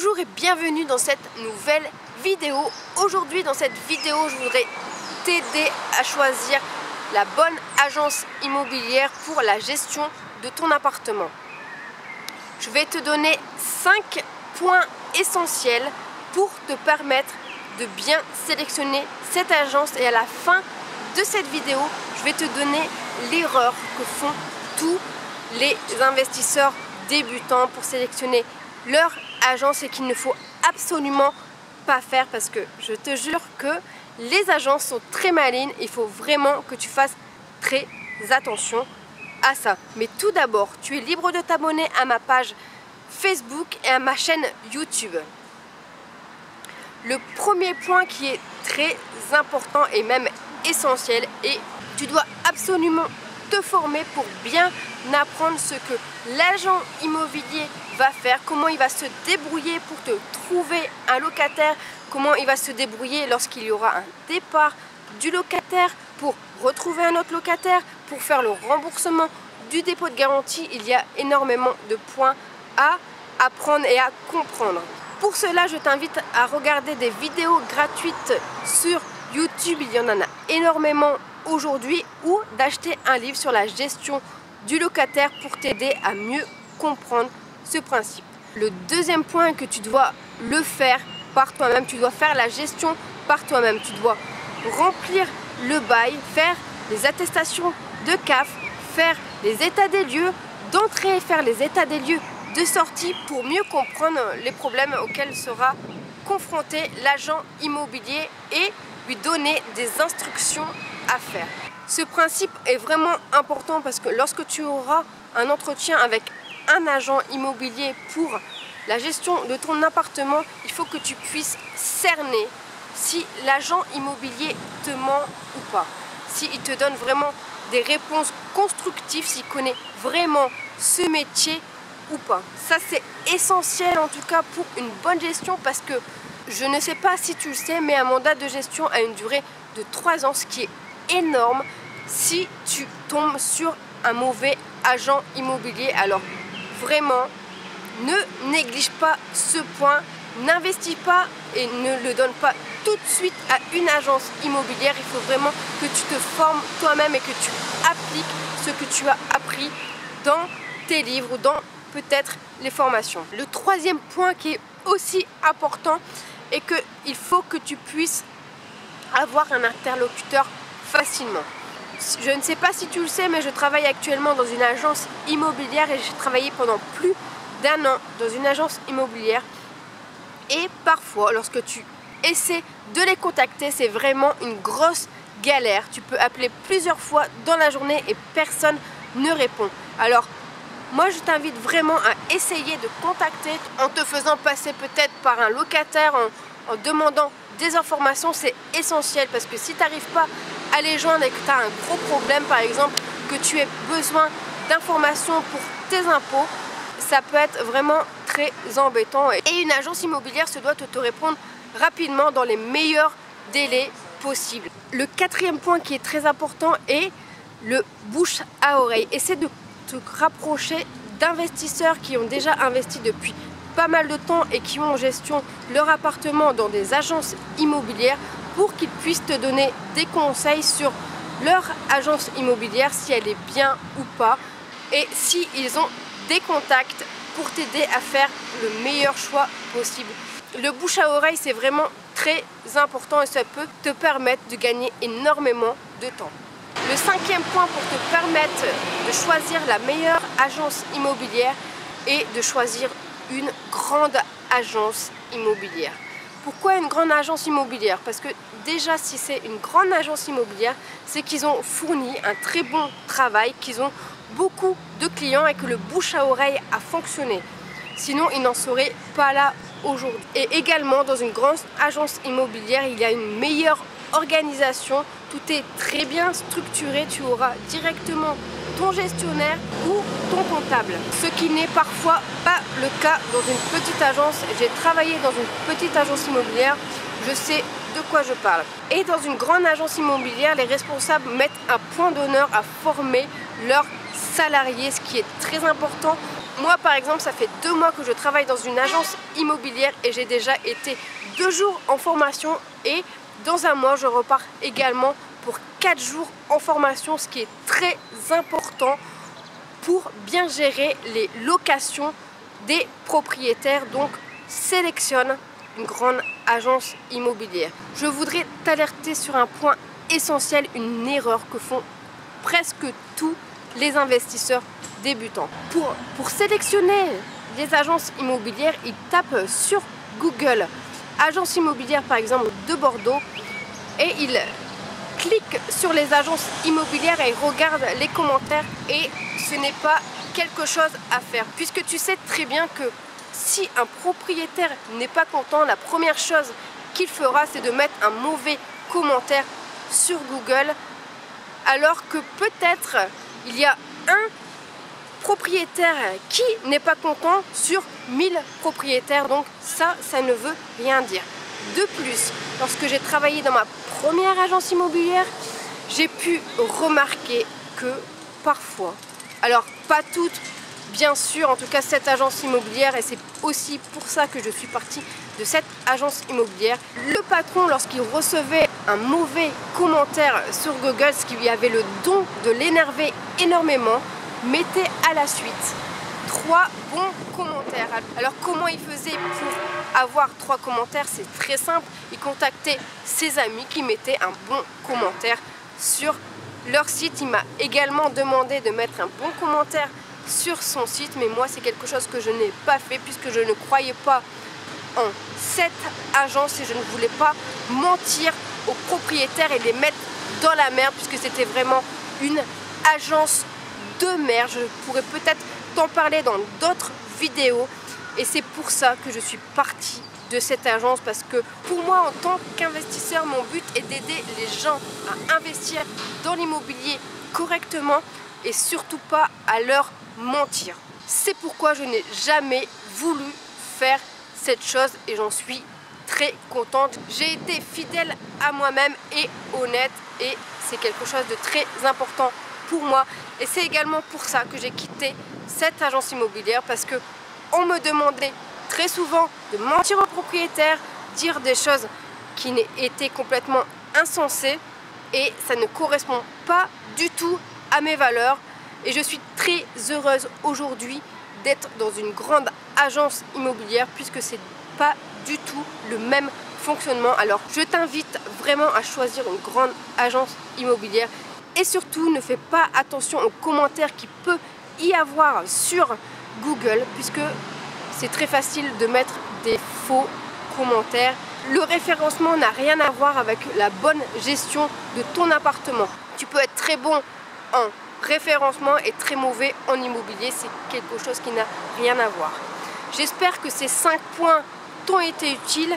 Bonjour et bienvenue dans cette nouvelle vidéo. Aujourd'hui dans cette vidéo je voudrais t'aider à choisir la bonne agence immobilière pour la gestion de ton appartement. Je vais te donner 5 points essentiels pour te permettre de bien sélectionner cette agence, et à la fin de cette vidéo je vais te donner l'erreur que font tous les investisseurs débutants pour sélectionner leur agence et qu'il ne faut absolument pas faire, parce que je te jure que les agences sont très malines. Il faut vraiment que tu fasses très attention à ça. Mais tout d'abord, tu es libre de t'abonner à ma page Facebook et à ma chaîne YouTube. Le premier point qui est très important et même essentiel, et tu dois absolument te former pour bien apprendre ce que l'agent immobilier va faire, comment il va se débrouiller pour te trouver un locataire, comment il va se débrouiller lorsqu'il y aura un départ du locataire, pour retrouver un autre locataire, pour faire le remboursement du dépôt de garantie. Il y a énormément de points à apprendre et à comprendre. Pour cela, je t'invite à regarder des vidéos gratuites sur YouTube, il y en a énormément aujourd'hui, ou d'acheter un livre sur la gestion du locataire pour t'aider à mieux comprendre ce principe. Le deuxième point, que tu dois le faire par toi-même, tu dois faire la gestion par toi-même, tu dois remplir le bail, faire les attestations de CAF, faire les états des lieux d'entrée, faire les états des lieux de sortie pour mieux comprendre les problèmes auxquels sera confronté l'agent immobilier et lui donner des instructions à faire. Ce principe est vraiment important parce que lorsque tu auras un entretien avec un agent immobilier pour la gestion de ton appartement, il faut que tu puisses cerner si l'agent immobilier te ment ou pas, s'il te donne vraiment des réponses constructives, s'il connaît vraiment ce métier ou pas. Ça, c'est essentiel en tout cas pour une bonne gestion, parce que je ne sais pas si tu le sais, mais un mandat de gestion a une durée de 3 ans, ce qui est énorme si tu tombes sur un mauvais agent immobilier. Alors vraiment, ne néglige pas ce point, n'investis pas et ne le donne pas tout de suite à une agence immobilière. Il faut vraiment que tu te formes toi-même et que tu appliques ce que tu as appris dans tes livres ou dans peut-être les formations. Le troisième point qui est aussi important est qu'il faut que tu puisses avoir un interlocuteur facilement. Je ne sais pas si tu le sais, mais je travaille actuellement dans une agence immobilière et j'ai travaillé pendant plus d'1 an dans une agence immobilière. Et parfois, lorsque tu essaies de les contacter, c'est vraiment une grosse galère. Tu peux appeler plusieurs fois dans la journée et personne ne répond. Alors, moi, je t'invite vraiment à essayer de contacter en te faisant passer peut-être par un locataire, en demandant des informations. C'est essentiel, parce que si tu n'arrives pas à les joindre et que tu as un gros problème, par exemple, que tu aies besoin d'informations pour tes impôts, ça peut être vraiment très embêtant. Et une agence immobilière se doit de te répondre rapidement dans les meilleurs délais possibles. Le quatrième point qui est très important est le bouche à oreille. Essaie de te rapprocher d'investisseurs qui ont déjà investi depuis pas mal de temps et qui ont en gestion leur appartement dans des agences immobilières, pour qu'ils puissent te donner des conseils sur leur agence immobilière, si elle est bien ou pas, et s'ils ont des contacts pour t'aider à faire le meilleur choix possible. Le bouche à oreille, c'est vraiment très important et ça peut te permettre de gagner énormément de temps. Le cinquième point pour te permettre de choisir la meilleure agence immobilière est de choisir une grande agence immobilière. Pourquoi une grande agence immobilière? Parce que déjà, si c'est une grande agence immobilière, c'est qu'ils ont fourni un très bon travail, qu'ils ont beaucoup de clients et que le bouche à oreille a fonctionné. Sinon, ils n'en seraient pas là aujourd'hui. Et également, dans une grande agence immobilière, il y a une meilleure organisation. Tout est très bien structuré. Tu auras directement ton gestionnaire ou ton comptable, ce qui n'est parfois pas le cas dans une petite agence. J'ai travaillé dans une petite agence immobilière, je sais de quoi je parle. Et dans une grande agence immobilière, les responsables mettent un point d'honneur à former leurs salariés, ce qui est très important. Moi par exemple, ça fait 2 mois que je travaille dans une agence immobilière et j'ai déjà été 2 jours en formation et dans un mois je repars également pour 4 jours en formation, ce qui est très important pour bien gérer les locations des propriétaires. Donc sélectionne une grande agence immobilière. Je voudrais t'alerter sur un point essentiel, une erreur que font presque tous les investisseurs débutants. Pour sélectionner les agences immobilières, ils tapent sur Google agence immobilière par exemple de Bordeaux et ils cliquent sur les agences immobilières et ils regardent les commentaires, et ce n'est pas quelque chose à faire puisque tu sais très bien que si un propriétaire n'est pas content, la première chose qu'il fera c'est de mettre un mauvais commentaire sur Google, alors que peut-être il y a un propriétaire qui n'est pas content sur 1000 propriétaires. Donc ça ne veut rien dire. De plus, lorsque j'ai travaillé dans ma première agence immobilière, j'ai pu remarquer que parfois, alors pas toutes bien sûr, en tout cas cette agence immobilière, et c'est aussi pour ça que je suis partie de cette agence immobilière, le patron, lorsqu'il recevait un mauvais commentaire sur Google, ce qui lui avait le don de l'énerver énormément, mettait à la suite 3 bons commentaires. Alors comment il faisait pour avoir 3 commentaires? C'est très simple, il contactait ses amis qui mettaient un bon commentaire sur leur site. Il m'a également demandé de mettre un bon commentaire sur son site, mais moi c'est quelque chose que je n'ai pas fait puisque je ne croyais pas en cette agence et je ne voulais pas mentir aux propriétaires et les mettre dans la merde, puisque c'était vraiment une agence de merde. Je pourrais peut-être t'en parler dans d'autres vidéos, et c'est pour ça que je suis partie de cette agence, parce que pour moi en tant qu'investisseur, mon but est d'aider les gens à investir dans l'immobilier correctement et surtout pas à leur mentir. C'est pourquoi je n'ai jamais voulu faire cette chose et j'en suis très contente. J'ai été fidèle à moi-même et honnête, et c'est quelque chose de très important pour moi, et c'est également pour ça que j'ai quitté cette agence immobilière, parce que on me demandait très souvent de mentir aux propriétaires, dire des choses qui étaient complètement insensées, et ça ne correspond pas du tout à mes valeurs. Et je suis très heureuse aujourd'hui d'être dans une grande agence immobilière, puisque c'est pas du tout le même fonctionnement. Alors je t'invite vraiment à choisir une grande agence immobilière, et surtout ne fais pas attention aux commentaires qu'il peut y avoir sur Google, puisque c'est très facile de mettre des faux commentaires. Le référencement n'a rien à voir avec la bonne gestion de ton appartement. Tu peux être très bon en référencement et très mauvais en immobilier, c'est quelque chose qui n'a rien à voir. J'espère que ces 5 points t'ont été utiles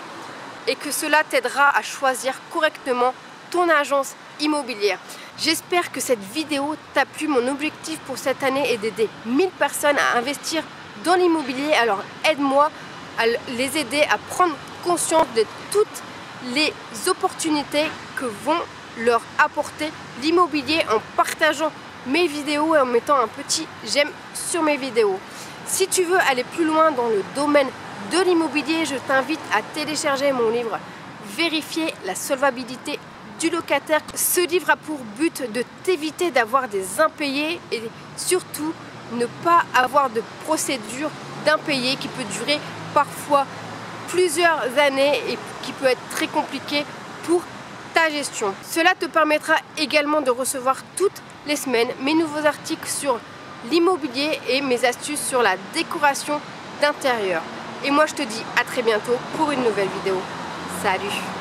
et que cela t'aidera à choisir correctement ton agence immobilière. J'espère que cette vidéo t'a plu. Mon objectif pour cette année est d'aider 1000 personnes à investir dans l'immobilier. Alors aide-moi à les aider à prendre conscience de toutes les opportunités que vont leur apporter l'immobilier, en partageant mes vidéos et en mettant un petit j'aime sur mes vidéos. Si tu veux aller plus loin dans le domaine de l'immobilier, je t'invite à télécharger mon livre Vérifier la solvabilité du locataire. Ce livre a pour but de t'éviter d'avoir des impayés et surtout ne pas avoir de procédure d'impayé qui peut durer parfois plusieurs années et qui peut être très compliqué pour ta gestion. Cela te permettra également de recevoir toutes les semaines mes nouveaux articles sur l'immobilier et mes astuces sur la décoration d'intérieur. Et moi je te dis à très bientôt pour une nouvelle vidéo. Salut!